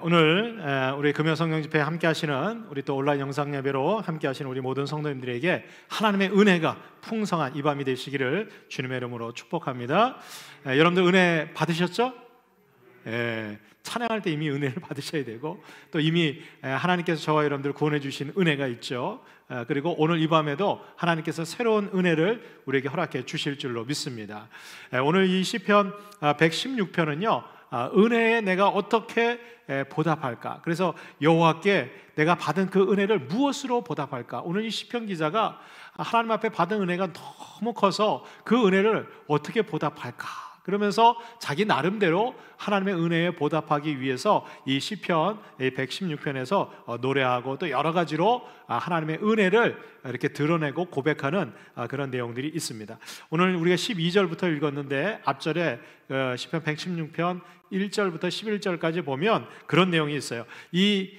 오늘 우리 금요 성령 집회에 함께 하시는 우리 또 온라인 영상 예배로 함께 하시는 우리 모든 성도님들에게 하나님의 은혜가 풍성한 이 밤이 되시기를 주님의 이름으로 축복합니다. 여러분들 은혜 받으셨죠? 찬양할 때 이미 은혜를 받으셔야 되고 또 이미 하나님께서 저와 여러분들 구원해 주신 은혜가 있죠. 그리고 오늘 이 밤에도 하나님께서 새로운 은혜를 우리에게 허락해 주실 줄로 믿습니다. 오늘 이 시편 116편은요 은혜에 내가 어떻게 보답할까? 그래서 여호와께 내가 받은 그 은혜를 무엇으로 보답할까? 오늘 이 시편 기자가 하나님 앞에 받은 은혜가 너무 커서 그 은혜를 어떻게 보답할까? 그러면서 자기 나름대로 하나님의 은혜에 보답하기 위해서 이 시편 116편에서 노래하고 또 여러 가지로 하나님의 은혜를 이렇게 드러내고 고백하는 그런 내용들이 있습니다. 오늘 우리가 12절부터 읽었는데 앞절에 시편 116편 1절부터 11절까지 보면 그런 내용이 있어요. 이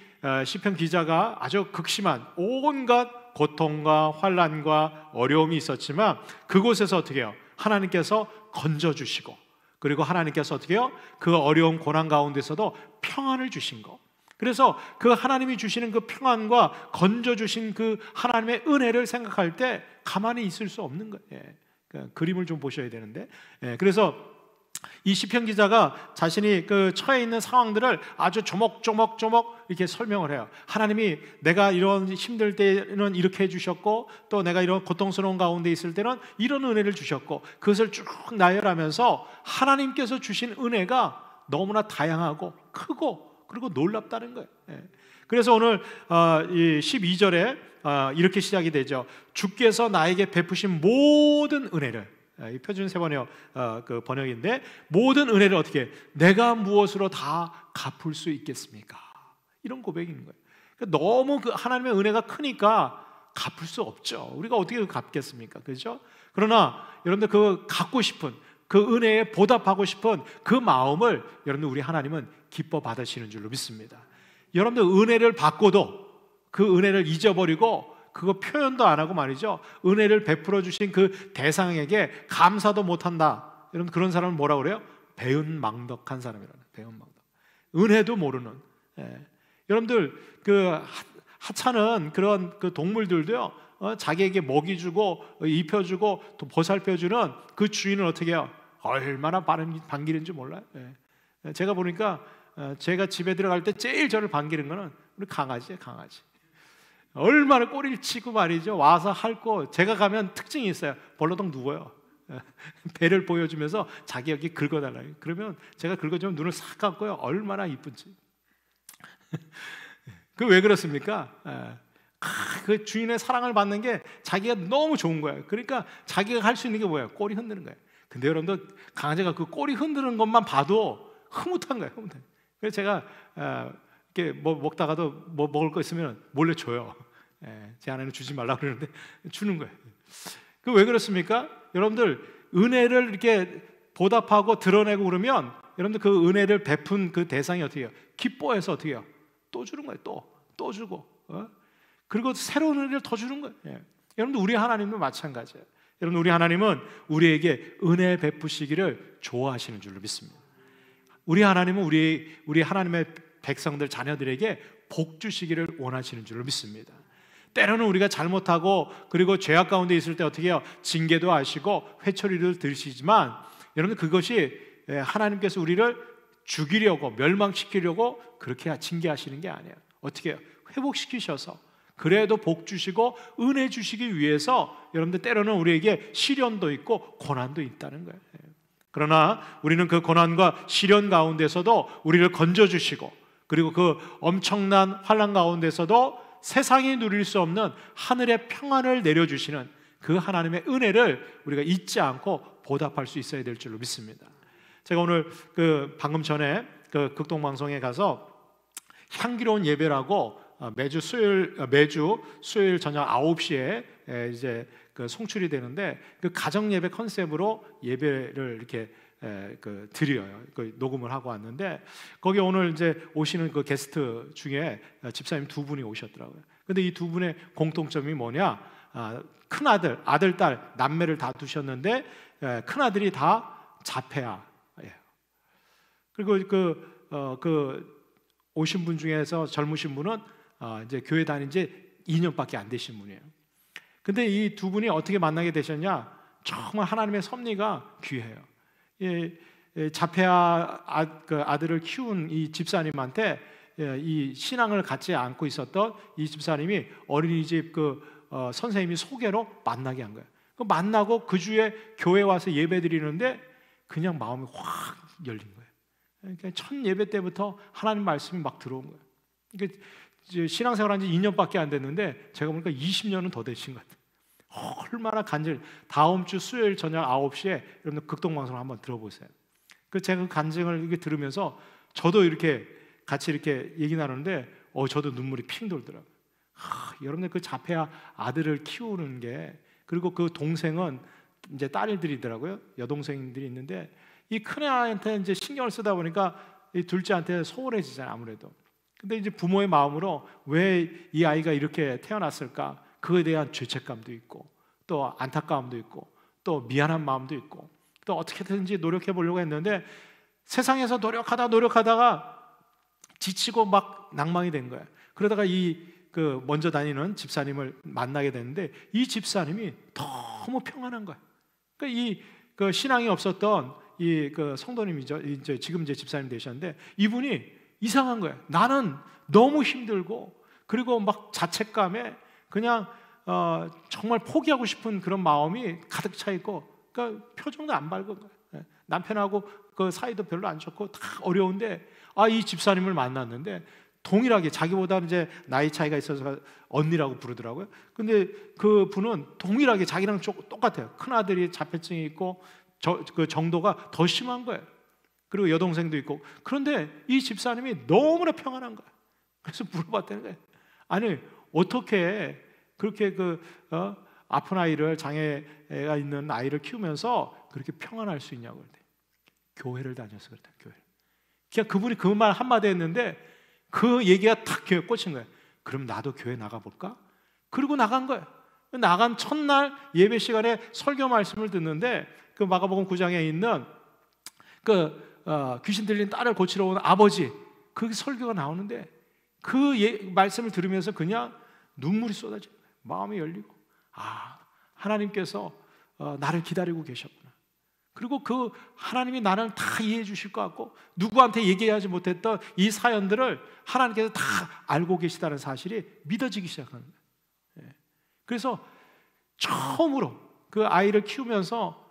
시편 기자가 아주 극심한 온갖 고통과 환난과 어려움이 있었지만 그곳에서 어떻게 해요? 하나님께서 건져주시고 그리고 하나님께서 어떻게 해요? 그 어려운 고난 가운데서도 평안을 주신 거. 그래서 그 하나님이 주시는 그 평안과 건져주신 그 하나님의 은혜를 생각할 때 가만히 있을 수 없는 거예요. 그림을 좀 보셔야 되는데 그래서 이 시편 기자가 자신이 그 처해 있는 상황들을 아주 조목조목 이렇게 설명을 해요. 하나님이 내가 이런 힘들 때는 이렇게 해주셨고 또 내가 이런 고통스러운 가운데 있을 때는 이런 은혜를 주셨고 그것을 쭉 나열하면서 하나님께서 주신 은혜가 너무나 다양하고 크고 그리고 놀랍다는 거예요. 그래서 오늘 이 12절에 이렇게 시작이 되죠. 주께서 나에게 베푸신 모든 은혜를, 이 표준 세번역 그 번역인데 모든 은혜를 어떻게 내가 무엇으로 다 갚을 수 있겠습니까? 이런 고백인 거예요. 그러니까 너무 그 하나님의 은혜가 크니까 갚을 수 없죠. 우리가 어떻게 갚겠습니까? 그렇죠? 그러나 여러분들 그 갖고 싶은 그 은혜에 보답하고 싶은 그 마음을 여러분들 우리 하나님은 기뻐 받으시는 줄로 믿습니다. 여러분들 은혜를 받고도 그 은혜를 잊어버리고 그거 표현도 안 하고 말이죠. 은혜를 베풀어 주신 그 대상에게 감사도 못한다. 여러분 그런 사람은 뭐라고 그래요? 배은망덕한 사람이라는. 배은망덕. 은혜도 모르는. 여러분들 그 하찮은 그런 그 동물들도요. 자기에게 먹이 주고 입혀 주고 또 보살펴 주는 그 주인은 어떻게 해요? 얼마나 반기는지 몰라요. 제가 보니까 제가 집에 들어갈 때 제일 저를 반기는 거는 우리 강아지예요, 강아지. 얼마나 꼬리를 치고 말이죠. 와서 핥고 제가 가면 특징이 있어요. 벌러덩 누워요. 배를 보여주면서 자기 여기 긁어달라요. 그러면 제가 긁어주면 눈을 싹 감고요. 얼마나 이쁜지. 그 왜 그렇습니까? 그 주인의 사랑을 받는 게 자기가 너무 좋은 거예요. 그러니까 자기가 할 수 있는 게 뭐예요? 꼬리 흔드는 거예요. 근데 여러분들 강아지가 그 꼬리 흔드는 것만 봐도 흐뭇한 거예요. 흐뭇한. 그래서 제가 이렇게 뭐 먹다가도 뭐 먹을 거 있으면 몰래 줘요. 제 아내는 주지 말라고 그러는데 주는 거예요. 그 왜 그렇습니까? 여러분들 은혜를 이렇게 보답하고 드러내고 그러면 여러분들 그 은혜를 베푼 그 대상이 어떻게 해요? 기뻐해서 어떻게 해요? 또 주는 거예요. 또 주고 그리고 새로운 은혜를 더 주는 거예요. 여러분들 우리 하나님도 마찬가지예요. 여러분 우리 하나님은 우리에게 은혜 베푸시기를 좋아하시는 줄로 믿습니다. 우리 하나님은 우리 하나님의 백성들 자녀들에게 복 주시기를 원하시는 줄로 믿습니다. 때로는 우리가 잘못하고 그리고 죄악 가운데 있을 때 어떻게 해요? 징계도 하시고 회초리를 들으시지만 여러분 그것이 하나님께서 우리를 죽이려고 멸망시키려고 그렇게 징계하시는 게 아니에요. 어떻게 해요? 회복시키셔서 그래도 복 주시고 은혜 주시기 위해서 여러분들 때로는 우리에게 시련도 있고 고난도 있다는 거예요. 그러나 우리는 그 고난과 시련 가운데서도 우리를 건져주시고 그리고 그 엄청난 환난 가운데서도 세상이 누릴 수 없는 하늘의 평안을 내려주시는 그 하나님의 은혜를 우리가 잊지 않고 보답할 수 있어야 될 줄로 믿습니다. 제가 오늘 방금 전에 그 극동방송에 가서 향기로운 예배라고 매주 수요일 저녁 9시에 이제 그 송출이 되는데 그 가정 예배 컨셉으로 예배를 이렇게 드려요. 그 녹음을 하고 왔는데 거기 오늘 이제 오시는 그 게스트 중에 집사님 두 분이 오셨더라고요. 근데 이 두 분의 공통점이 뭐냐? 큰 아들, 딸, 남매를 다 두셨는데 큰 아들이 다 자폐아. 그리고 오신 분 중에서 젊으신 분은 이제 교회 다닌 지 2년밖에 안 되신 분이에요. 근데 이 두 분이 어떻게 만나게 되셨냐? 정말 하나님의 섭리가 귀해요. 자폐아 아들을 키운 이 집사님한테 이 신앙을 갖지 않고 있었던 이 집사님이 어린이집 선생님이 소개로 만나게 한 거예요. 만나고 그 주에 교회 와서 예배 드리는데 그냥 마음이 확 열린 거예요. 그러니까 첫 예배 때부터 하나님 말씀이 막 들어온 거예요. 그러니까 신앙생활한 지 2년밖에 안 됐는데 제가 보니까 20년은 더 되신 것 같아요. 얼마나 간절. 다음 주 수요일 저녁 9시에 여러분들 극동방송을 한번 들어보세요. 제가 그 간증을 이렇게 들으면서 저도 이렇게 같이 이렇게 얘기 나누는데 저도 눈물이 핑 돌더라고요. 여러분들 그 자폐아 아들을 키우는 게, 그리고 그 동생은 이제 딸들이더라고요. 여동생들이 있는데 이 큰애한테 이제 신경을 쓰다 보니까 이 둘째한테 소홀해지잖아요, 아무래도. 근데 이제 부모의 마음으로 왜 이 아이가 이렇게 태어났을까? 그거에 대한 죄책감도 있고, 또 안타까움도 있고, 또 미안한 마음도 있고, 또 어떻게든지 노력해 보려고 했는데 세상에서 노력하다가 지치고 막 낭망이 된 거예요. 그러다가 먼저 다니는 집사님을 만나게 됐는데 이 집사님이 너무 평안한 거예요. 그러니까 신앙이 없었던 성도님이죠. 지금 이제 집사님 되셨는데 이분이 이상한 거예요. 나는 너무 힘들고, 그리고 막 자책감에 그냥 정말 포기하고 싶은 그런 마음이 가득 차 있고, 그러니까 표정도 안 밝은 거예요. 남편하고 그 사이도 별로 안 좋고 다 어려운데 이 집사님을 만났는데 동일하게, 자기보다 이제 나이 차이가 있어서 언니라고 부르더라고요. 근데 그 분은 동일하게 자기랑 똑같아요. 큰 아들이 자폐증이 있고 그 정도가 더 심한 거예요. 그리고 여동생도 있고. 그런데 이 집사님이 너무나 평안한 거예요. 그래서 물어봤다는 거예요. 아니, 어떻게 그렇게 아픈 아이를, 장애가 있는 아이를 키우면서 그렇게 평안할 수 있냐고. 그랬더니 교회를 다녀서 그랬다. 교회. 그냥 그분이 그 말 한마디 했는데 그 얘기가 탁 교회에 꽂힌 거예요. 그럼 나도 교회 나가볼까? 그리고 나간 거예요. 나간 첫날 예배 시간에 설교 말씀을 듣는데 그 마가복음 9장에 있는 귀신 들린 딸을 고치러 온 아버지, 그 설교가 나오는데 그 말씀을 들으면서 그냥 눈물이 쏟아져요. 마음이 열리고, 하나님께서 나를 기다리고 계셨구나. 그리고 그 하나님이 나를 다 이해해 주실 것 같고, 누구한테 얘기하지 못했던 이 사연들을 하나님께서 다 알고 계시다는 사실이 믿어지기 시작하는 거예요. 그래서 처음으로 그 아이를 키우면서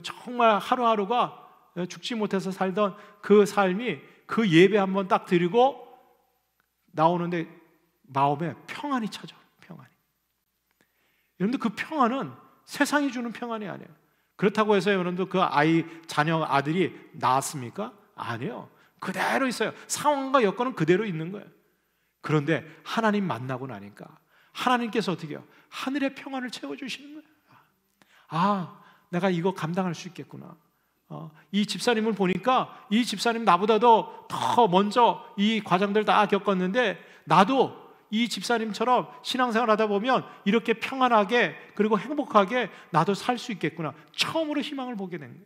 정말 하루하루가 죽지 못해서 살던 그 삶이, 그 예배 한번 딱 드리고 나오는데 마음에 평안이 찾아와요. 평안이. 여러분들, 그 평안은 세상이 주는 평안이 아니에요. 그렇다고 해서 여러분들 그 자녀 아들이 나았습니까? 아니에요. 그대로 있어요. 상황과 여건은 그대로 있는 거예요. 그런데 하나님 만나고 나니까 하나님께서 어떻게 해요? 하늘의 평안을 채워주시는 거예요. 내가 이거 감당할 수 있겠구나. 이 집사님을 보니까 이 집사님 나보다도 더 먼저 이 과정들 다 겪었는데 나도 이 집사님처럼 신앙생활 하다 보면 이렇게 평안하게, 그리고 행복하게 나도 살 수 있겠구나. 처음으로 희망을 보게 된 거예요.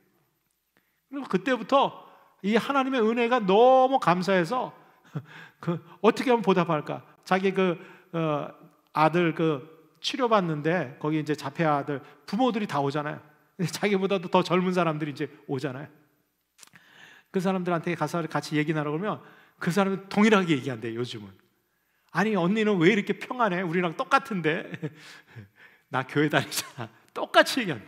그리고 그때부터 이 하나님의 은혜가 너무 감사해서 어떻게 하면 보답할까? 자기 아들 치료받는데 거기 이제 자폐아 아들 부모들이 다 오잖아요. 자기보다도 더 젊은 사람들이 이제 오잖아요. 그 사람들한테 가서 같이 얘기 나누고 그러면 그 사람이 동일하게 얘기한대요. 요즘은. 아니, 언니는 왜 이렇게 평안해? 우리랑 똑같은데. 나 교회 다니잖아. 똑같이 얘기한다.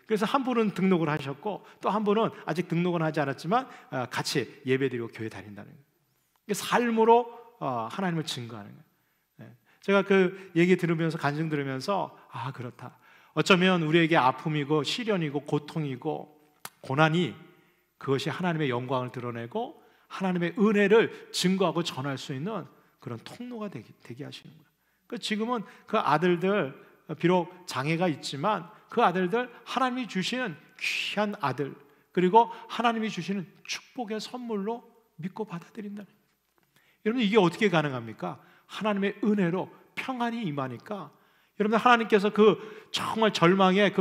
그래서 한 분은 등록을 하셨고 또 한 분은 아직 등록은 하지 않았지만 같이 예배드리고 교회 다닌다는 거예요. 삶으로 하나님을 증거하는 거예요. 제가 그 얘기 들으면서, 간증 들으면서 그렇다. 어쩌면 우리에게 아픔이고 시련이고 고통이고 고난이, 그것이 하나님의 영광을 드러내고 하나님의 은혜를 증거하고 전할 수 있는 그런 통로가 되게 하시는 거예요. 그러니까 지금은 그 아들들, 비록 장애가 있지만 그 아들들, 하나님이 주시는 귀한 아들, 그리고 하나님이 주시는 축복의 선물로 믿고 받아들인다는 거예요. 여러분, 이게 어떻게 가능합니까? 하나님의 은혜로 평안이 임하니까 여러분, 하나님께서 정말 절망의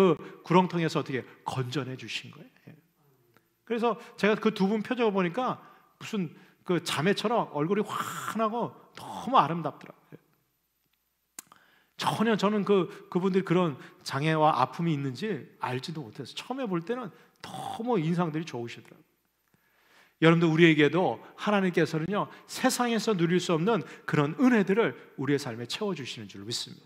구렁텅이에서 어떻게 건져내 주신 거예요. 그래서 제가 그 두 분 표정을 보니까 무슨 그 자매처럼 얼굴이 환하고 너무 아름답더라고요. 전혀 저는 그분들이 그런 장애와 아픔이 있는지 알지도 못했어요. 처음에 볼 때는 너무 인상들이 좋으시더라고요. 여러분들, 우리에게도 하나님께서는요, 세상에서 누릴 수 없는 그런 은혜들을 우리의 삶에 채워주시는 줄 믿습니다.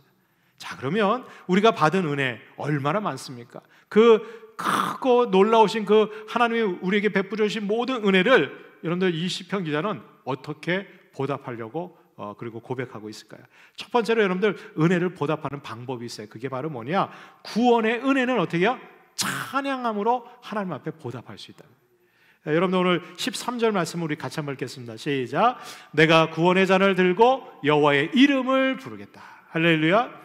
자, 그러면 우리가 받은 은혜 얼마나 많습니까? 그 크고 놀라우신 그 하나님이 우리에게 베풀어 주신 모든 은혜를 여러분들 이 시편 기자는 어떻게 보답하려고 그리고 고백하고 있을까요? 첫 번째로 여러분들, 은혜를 보답하는 방법이 있어요. 그게 바로 뭐냐? 구원의 은혜는 어떻게 해요? 찬양함으로 하나님 앞에 보답할 수 있다. 여러분들, 오늘 13절 말씀을 우리 같이 한번 읽겠습니다. 시작. 내가 구원의 잔을 들고 여호와의 이름을 부르겠다. 할렐루야.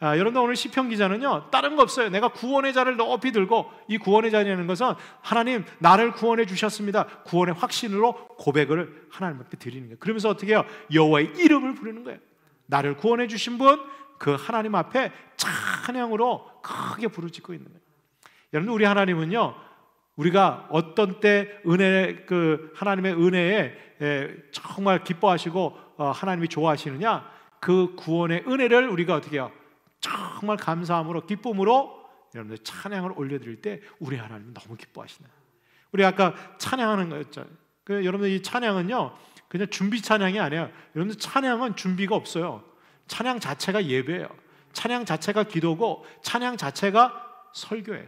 여러분들, 오늘 시편 기자는요, 다른 거 없어요. 내가 구원의 잔을 높이 들고, 이 구원의 잔이라는 것은 하나님 나를 구원해 주셨습니다, 구원의 확신으로 고백을 하나님 앞에 드리는 거예요. 그러면서 어떻게 해요? 여호와의 이름을 부르는 거예요. 나를 구원해 주신 분, 그 하나님 앞에 찬양으로 크게 부르짖고 있는 거예요. 여러분, 우리 하나님은요, 우리가 어떤 때 하나님의 은혜에 정말 기뻐하시고 하나님이 좋아하시느냐, 그 구원의 은혜를 우리가 어떻게 해요? 정말 감사함으로, 기쁨으로 여러분들 찬양을 올려드릴 때 우리 하나님은 너무 기뻐하시나요? 우리 아까 찬양하는 거였죠. 여러분들, 이 찬양은요, 그냥 준비 찬양이 아니에요. 여러분들, 찬양은 준비가 없어요. 찬양 자체가 예배예요. 찬양 자체가 기도고, 찬양 자체가 설교예요.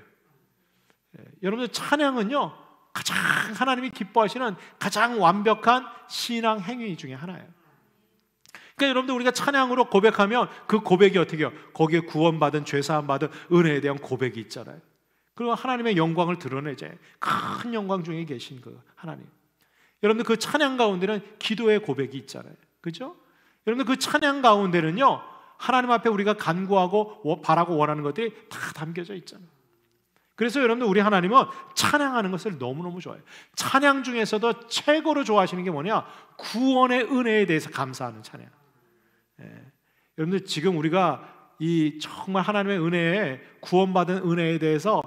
여러분들, 찬양은요, 가장 하나님이 기뻐하시는 가장 완벽한 신앙 행위 중에 하나예요. 그러니까 여러분들, 우리가 찬양으로 고백하면 그 고백이 어떻게 해요? 거기에 구원받은, 죄사함받은 은혜에 대한 고백이 있잖아요. 그리고 하나님의 영광을 드러내자. 큰 영광 중에 계신 그 하나님. 여러분들, 그 찬양 가운데는 기도의 고백이 있잖아요. 그죠? 여러분들, 그 찬양 가운데는요, 하나님 앞에 우리가 간구하고 바라고 원하는 것들이 다 담겨져 있잖아요. 그래서 여러분들, 우리 하나님은 찬양하는 것을 너무너무 좋아해요. 찬양 중에서도 최고로 좋아하시는 게 뭐냐? 구원의 은혜에 대해서 감사하는 찬양. 여러분들, 지금 우리가 이 정말 하나님의 은혜에, 구원받은 은혜에 대해서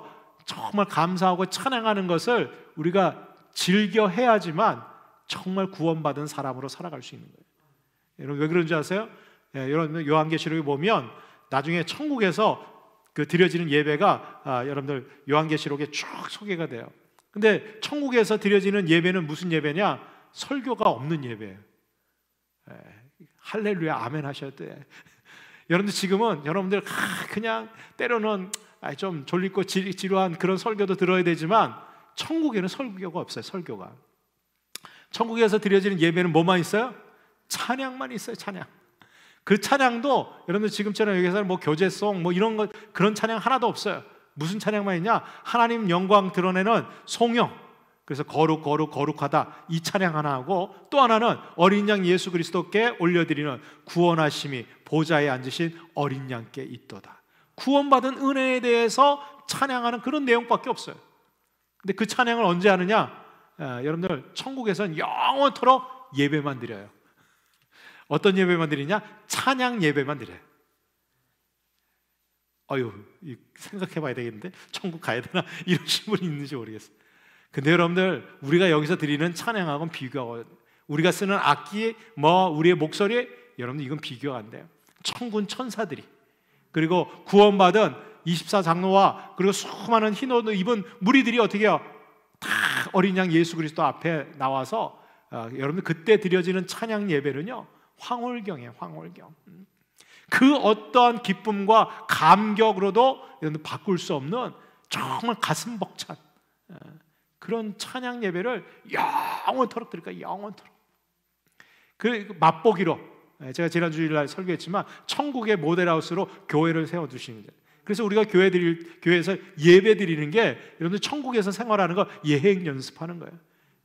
정말 감사하고 찬양하는 것을 우리가 즐겨 해야지만 정말 구원받은 사람으로 살아갈 수 있는 거예요. 여러분, 왜 그런지 아세요? 여러분, 요한계시록에 보면 나중에 천국에서 그 드려지는 예배가 여러분들 요한계시록에 쭉 소개가 돼요. 근데 천국에서 드려지는 예배는 무슨 예배냐? 설교가 없는 예배예요. 할렐루야, 아멘 하셔야 돼. 여러분들, 지금은 여러분들 그냥 때로는 좀 졸리고 지루한 그런 설교도 들어야 되지만, 천국에는 설교가 없어요. 설교가. 천국에서 드려지는 예배는 뭐만 있어요? 찬양만 있어요. 찬양. 그 찬양도 여러분들 지금처럼 여기서 뭐 교제송 뭐 이런 것, 그런 찬양 하나도 없어요. 무슨 찬양만 있냐? 하나님 영광 드러내는 송영. 그래서 거룩 거룩 거룩하다, 이 찬양 하나 하고, 또 하나는 어린 양 예수 그리스도께 올려드리는 구원하심이 보좌에 앉으신 어린 양께 있도다. 구원받은 은혜에 대해서 찬양하는 그런 내용밖에 없어요. 근데 그 찬양을 언제 하느냐? 여러분들, 천국에서는 영원토록 예배만 드려요. 어떤 예배만 드리냐? 찬양 예배만 드려요. 생각해 봐야 되겠는데, 천국 가야 되나? 이러신 분이 있는지 모르겠어요. 근데 여러분들, 우리가 여기서 드리는 찬양하고는 비교하고, 우리가 쓰는 악기, 우리의 목소리, 여러분들, 이건 비교가 안 돼요. 천군 천사들이, 그리고 구원받은 24장로와 그리고 수많은 흰 옷을 입은 무리들이 어떻게 해요? 다 어린 양 예수 그리스도 앞에 나와서 여러분들, 그때 드려지는 찬양 예배는요, 황홀경이에요. 황홀경. 그 어떠한 기쁨과 감격으로도 여러분들 바꿀 수 없는 정말 가슴 벅찬 그런 찬양 예배를 영원토록 드릴 거예요. 영원토록. 그 맛보기로, 제가 지난 주일날 설교했지만, 천국의 모델하우스로 교회를 세워두시는 거예요. 그래서 우리가 교회에서 예배 드리는 게, 여러분들 천국에서 생활하는 거 예행 연습하는 거예요.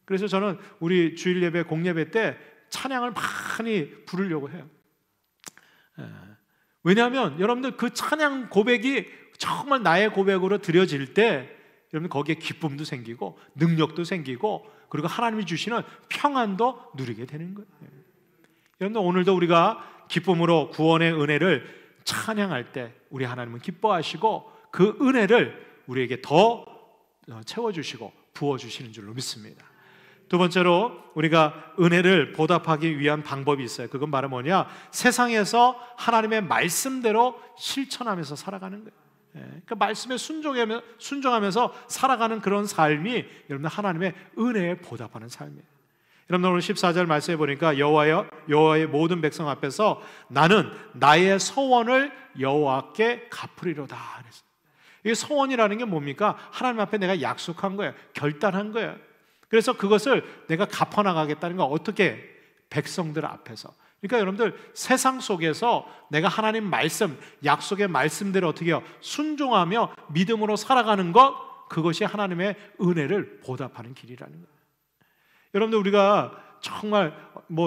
그래서 저는 우리 주일 예배, 공예배 때 찬양을 많이 부르려고 해요. 왜냐하면 여러분들, 그 찬양 고백이 정말 나의 고백으로 드려질 때 여러분, 거기에 기쁨도 생기고 능력도 생기고, 그리고 하나님이 주시는 평안도 누리게 되는 거예요. 여러분들, 오늘도 우리가 기쁨으로 구원의 은혜를 찬양할 때 우리 하나님은 기뻐하시고 그 은혜를 우리에게 더 채워주시고 부어주시는 줄로 믿습니다. 두 번째로 우리가 은혜를 보답하기 위한 방법이 있어요. 그건 바로 뭐냐? 세상에서 하나님의 말씀대로 실천하면서 살아가는 거예요. 그 말씀에 순종하면서 살아가는 그런 삶이 여러분들 하나님의 은혜에 보답하는 삶이에요. 여러분 오늘 14절 말씀해 보니까 여호와의 모든 백성 앞에서 나는 나의 서원을 여호와께 갚으리로다 그랬어요. 이게 서원이라는 게 뭡니까? 하나님 앞에 내가 약속한 거예요. 결단한 거예요. 그래서 그것을 내가 갚아나가겠다는 거 어떻게? 백성들 앞에서. 그러니까 여러분들 세상 속에서 내가 하나님 말씀, 약속의 말씀대로 어떻게 해요? 순종하며 믿음으로 살아가는 것, 그것이 하나님의 은혜를 보답하는 길이라는 거예요. 여러분들 우리가 정말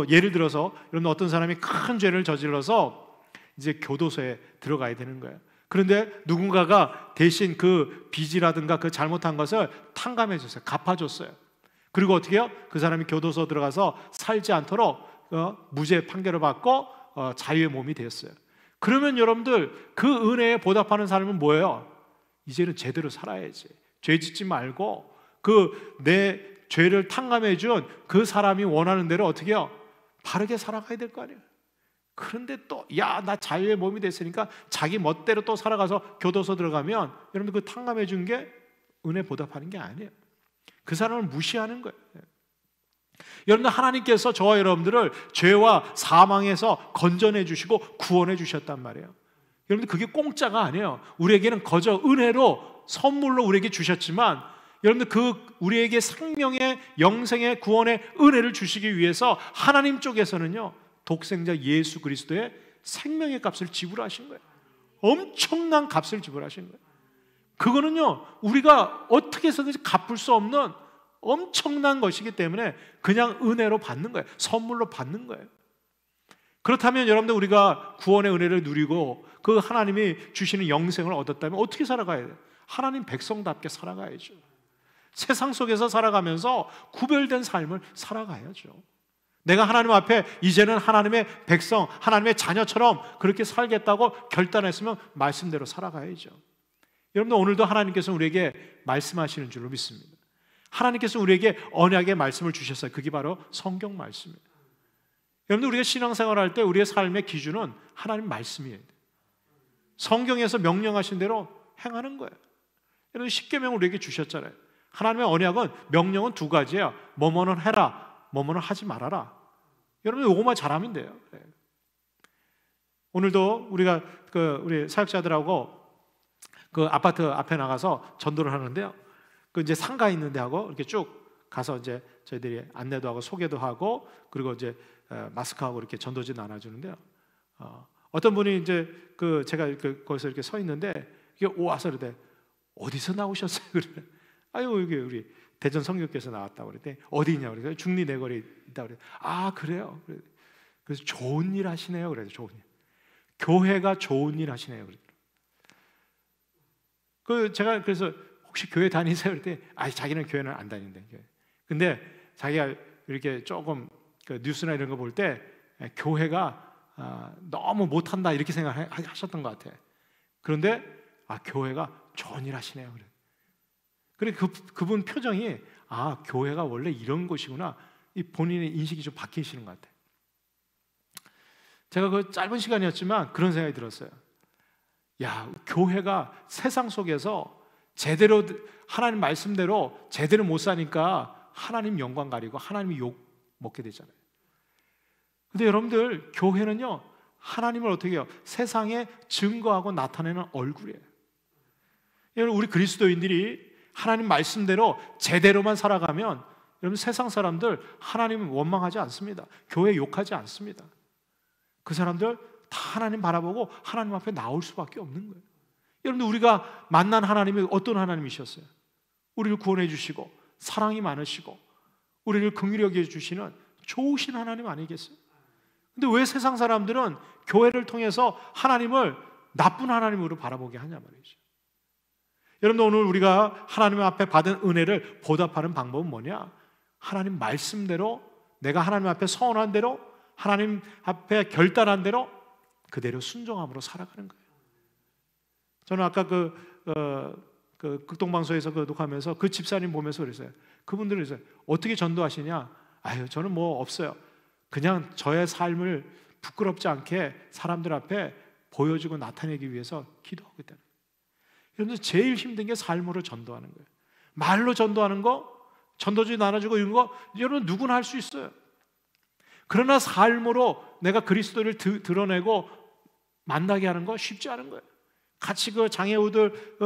예를 들어서 여러분 어떤 사람이 큰 죄를 저질러서 이제 교도소에 들어가야 되는 거예요. 그런데 누군가가 대신 그 빚이라든가 그 잘못한 것을 탕감해 줬어요. 갚아줬어요. 그리고 어떻게 해요? 그 사람이 교도소 들어가서 살지 않도록 무죄 판결을 받고 자유의 몸이 되었어요. 그러면 여러분들 그 은혜에 보답하는 삶은 뭐예요? 이제는 제대로 살아야지. 죄 짓지 말고 내 죄를 탕감해 준 그 사람이 원하는 대로 어떻게 해요? 바르게 살아가야 될 거 아니에요. 그런데 또 나 자유의 몸이 됐으니까 자기 멋대로 또 살아가서 교도소 들어가면 여러분들 그 탕감해 준 게 은혜 보답하는 게 아니에요. 그 사람을 무시하는 거예요. 여러분들 하나님께서 저와 여러분들을 죄와 사망에서 건져내 주시고 구원해 주셨단 말이에요. 여러분들 그게 공짜가 아니에요. 우리에게는 거저 은혜로 선물로 우리에게 주셨지만 여러분들 우리에게 생명의 영생의 구원의 은혜를 주시기 위해서 하나님 쪽에서는요 독생자 예수 그리스도의 생명의 값을 지불하신 거예요. 엄청난 값을 지불하신 거예요. 그거는요 우리가 어떻게 해서든지 갚을 수 없는 엄청난 것이기 때문에 그냥 은혜로 받는 거예요. 선물로 받는 거예요. 그렇다면 여러분들 우리가 구원의 은혜를 누리고 그 하나님이 주시는 영생을 얻었다면 어떻게 살아가야 돼요? 하나님 백성답게 살아가야죠. 세상 속에서 살아가면서 구별된 삶을 살아가야죠. 내가 하나님 앞에 이제는 하나님의 백성, 하나님의 자녀처럼 그렇게 살겠다고 결단했으면 말씀대로 살아가야죠. 여러분들 오늘도 하나님께서 우리에게 말씀하시는 줄로 믿습니다. 하나님께서 우리에게 언약의 말씀을 주셨어요. 그게 바로 성경 말씀이에요. 여러분들 우리가 신앙생활할 때 우리의 삶의 기준은 하나님 말씀이에요. 성경에서 명령하신 대로 행하는 거예요. 여러분 십계명을 우리에게 주셨잖아요. 하나님의 언약은 명령은 두 가지예요. 뭐뭐는 해라, 뭐뭐는 하지 말아라. 여러분 이것만 잘하면 돼요. 오늘도 우리가 우리 사역자들하고 그 아파트 앞에 나가서 전도를 하는데요. 이제 상가 있는 데하고 이렇게 쭉 가서 이제 저희들이 안내도 하고 소개도 하고 그리고 이제 마스크하고 이렇게 전도지 나눠주는데요. 어떤 분이 이제 제가 거기서 이렇게 서 있는데 이게 와서 그러대 어디서 나오셨어요? 그래. 아유 여기 우리 대전 성교께서 나왔다고 그랬더니 어디 있냐고 그래서 중리 내거리 있다고 그래. 아 그래요? 그래서 좋은 일 하시네요. 그래서 좋은 일. 교회가 좋은 일 하시네요. 제가 그래서 혹시 교회 다니세요? 그랬더니 자기는 교회는 안 다닌대. 근데 자기가 이렇게 조금 뉴스나 이런 거 볼 때 교회가 너무 못한다 이렇게 생각하셨던 것 같아. 그런데 교회가 좋은 일 하시네요. 그래 그분 표정이 교회가 원래 이런 곳이구나. 이 본인의 인식이 좀 바뀌시는 것 같아. 제가 그 짧은 시간이었지만 그런 생각이 들었어요. 교회가 세상 속에서 제대로 하나님 말씀대로 제대로 못 사니까 하나님 영광 가리고 하나님이 욕 먹게 되잖아요. 근데 여러분들 교회는요 하나님을 어떻게 해요? 세상에 증거하고 나타내는 얼굴이에요. 여러분 우리 그리스도인들이 하나님 말씀대로 제대로만 살아가면 여러분 세상 사람들 하나님은 원망하지 않습니다. 교회 욕하지 않습니다. 그 사람들 다 하나님 바라보고 하나님 앞에 나올 수밖에 없는 거예요. 여러분들 우리가 만난 하나님이 어떤 하나님이셨어요? 우리를 구원해 주시고 사랑이 많으시고 우리를 긍휼히 여겨 주시는 좋으신 하나님 아니겠어요? 근데 왜 세상 사람들은 교회를 통해서 하나님을 나쁜 하나님으로 바라보게 하냐 말이죠. 여러분들 오늘 우리가 하나님 앞에 받은 은혜를 보답하는 방법은 뭐냐? 하나님 말씀대로 내가 하나님 앞에 서원한 대로 하나님 앞에 결단한 대로 그대로 순종함으로 살아가는 거예요. 저는 아까 그 그 극동방송에서 그 녹화하면서 그 집사님 보면서 그랬어요. 그분들은 그랬어요. 어떻게 전도하시냐? 아유, 저는 뭐 없어요. 그냥 저의 삶을 부끄럽지 않게 사람들 앞에 보여주고 나타내기 위해서 기도하고 있다는 거예요. 여러분들 제일 힘든 게 삶으로 전도하는 거예요. 말로 전도하는 거, 전도지 나눠주고 이런 거 여러분 누구나 할 수 있어요. 그러나 삶으로 내가 그리스도를 드러내고 만나게 하는 거 쉽지 않은 거예요. 같이 그 장애우들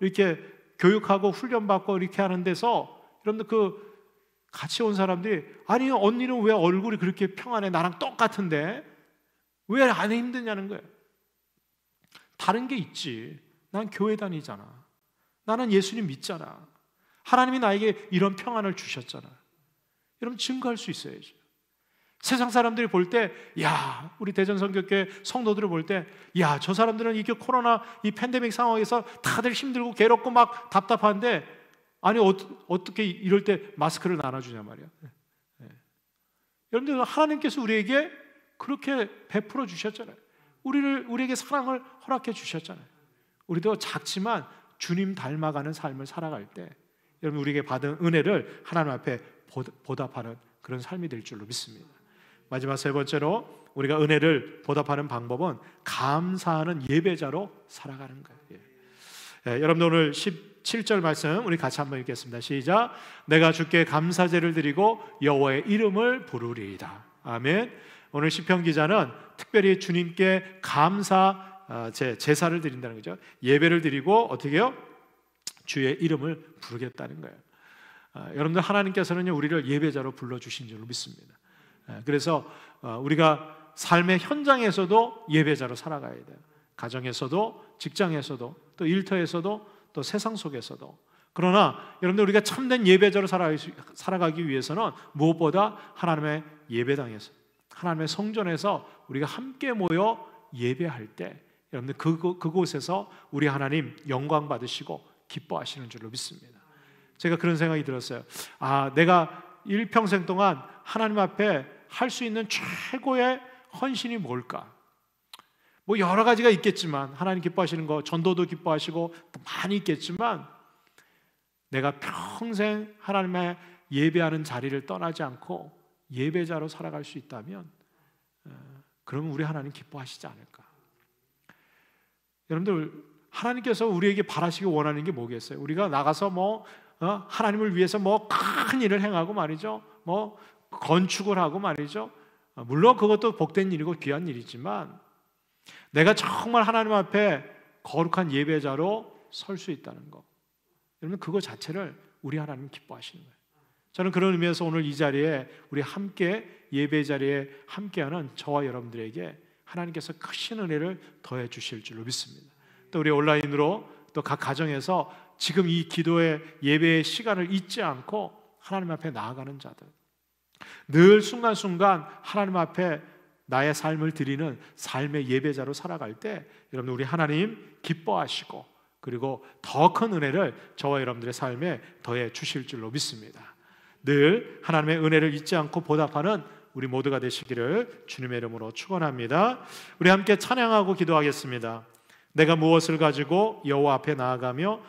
이렇게 교육하고 훈련받고 이렇게 하는 데서 여러분들 그 같이 온 사람들이 아니 언니는 왜 얼굴이 그렇게 평안해? 나랑 똑같은데 왜 안 힘드냐는 거예요. 다른 게 있지. 난 교회 다니잖아. 나는 예수님 믿잖아. 하나님이 나에게 이런 평안을 주셨잖아. 여러분 증거할 수 있어야지. 세상 사람들이 볼 때, 야, 우리 대전성교회 성도들을 볼 때, 야, 저 사람들은 이게 코로나 이 팬데믹 상황에서 다들 힘들고 괴롭고 막 답답한데, 아니 어떻게 이럴 때 마스크를 나눠주냐 말이야. 여러분들 하나님께서 우리에게 그렇게 베풀어 주셨잖아요. 우리에게 사랑을 허락해 주셨잖아요. 우리도 작지만 주님 닮아가는 삶을 살아갈 때, 여러분 우리에게 받은 은혜를 하나님 앞에 보답하는 그런 삶이 될 줄로 믿습니다. 마지막 세 번째로 우리가 은혜를 보답하는 방법은 감사하는 예배자로 살아가는 거예요. 여러분들 오늘 17절 말씀 우리 같이 한번 읽겠습니다. 시작. 내가 주께 감사제를 드리고 여호와의 이름을 부르리이다. 아멘. 오늘 시편 기자는 특별히 주님께 감사 제사를 드린다는 거죠. 예배를 드리고 어떻게 해요? 주의 이름을 부르겠다는 거예요. 여러분들 하나님께서는 우리를 예배자로 불러주신 줄로 믿습니다. 그래서 우리가 삶의 현장에서도 예배자로 살아가야 돼요. 가정에서도, 직장에서도, 또 일터에서도, 또 세상 속에서도. 그러나 여러분들 우리가 참된 예배자로 살아가기 위해서는 무엇보다 하나님의 예배당에서, 하나님의 성전에서 우리가 함께 모여 예배할 때 여러분들 그곳에서 우리 하나님 영광 받으시고 기뻐하시는 줄로 믿습니다. 제가 그런 생각이 들었어요. 내가 일평생 동안 하나님 앞에 할 수 있는 최고의 헌신이 뭘까? 뭐 여러 가지가 있겠지만 하나님 기뻐하시는 거, 전도도 기뻐하시고 많이 있겠지만 내가 평생 하나님의 예배하는 자리를 떠나지 않고 예배자로 살아갈 수 있다면 그러면 우리 하나님 기뻐하시지 않을까? 여러분들 하나님께서 우리에게 바라시기 원하는 게 뭐겠어요? 우리가 나가서 하나님을 위해서 큰 일을 행하고 말이죠. 건축을 하고 말이죠. 물론 그것도 복된 일이고 귀한 일이지만 내가 정말 하나님 앞에 거룩한 예배자로 설 수 있다는 거, 여러분 그거 자체를 우리 하나님 기뻐하시는 거예요. 저는 그런 의미에서 오늘 이 자리에 우리 함께 예배 자리에 함께하는 저와 여러분들에게 하나님께서 크신 은혜를 더해 주실 줄로 믿습니다. 또 우리 온라인으로 또 각 가정에서 지금 이 기도의 예배의 시간을 잊지 않고 하나님 앞에 나아가는 자들, 늘 순간순간 하나님 앞에 나의 삶을 드리는 삶의 예배자로 살아갈 때 여러분 우리 하나님 기뻐하시고 그리고 더 큰 은혜를 저와 여러분들의 삶에 더해 주실 줄로 믿습니다. 늘 하나님의 은혜를 잊지 않고 보답하는 우리 모두가 되시기를 주님의 이름으로 축원합니다. 우리 함께 찬양하고 기도하겠습니다. 내가 무엇을 가지고 여호와 앞에 나아가며